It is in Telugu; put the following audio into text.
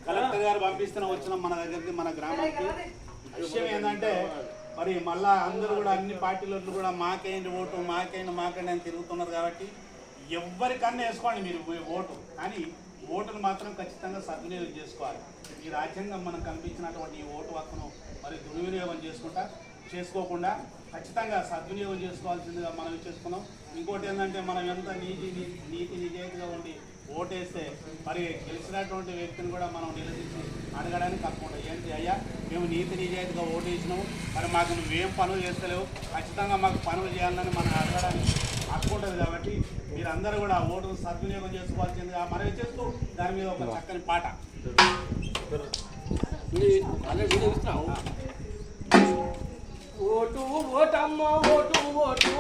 కలెక్టర్ గారు పంపిస్తున్న వచ్చిన మన దగ్గరికి మన గ్రామానికి విషయం ఏంటంటే మరి మళ్ళా అందరూ కూడా అన్ని పార్టీలు కూడా మాకేంటి ఓటు మాకేంటి అని తిరుగుతున్నారు కాబట్టి ఎవరికన్నా వేసుకోండి మీరు ఓటు, కానీ ఓటును మాత్రం ఖచ్చితంగా సద్వినియోగం చేసుకోవాలి. ఈ రాజ్యాంగం మనం కల్పించినటువంటి ఈ ఓటు హక్కును మరి దుర్వినియోగం చేసుకోకుండా ఖచ్చితంగా సద్వినియోగం చేసుకోవాల్సిందిగా మనం చేసుకున్నాం. ఇంకోటి ఏంటంటే మనం ఎంత నీతి నిజాయితీగా ఉండి ఓటేస్తే మరి గెలిచినటువంటి వ్యక్తిని కూడా మనం నిలదీసి అడగడానికి తప్పకుండా ఏంటి అయ్యా మేము నీతి నిజాయితీగా ఓటేసినాము, మరి మాకు నువ్వేం పనులు చేస్తలేవు, ఖచ్చితంగా మాకు పనులు చేయాలని మనం అడగడానికి హక్కు ఉంటుంది. కాబట్టి మీరందరూ కూడా ఓటును సద్వినియోగం చేసుకోవాల్సిందిగా మనం చేస్తూ దాని మీద ఒక చక్కని పాట ఓటు ఓటమ్మ ఓటు ఓటు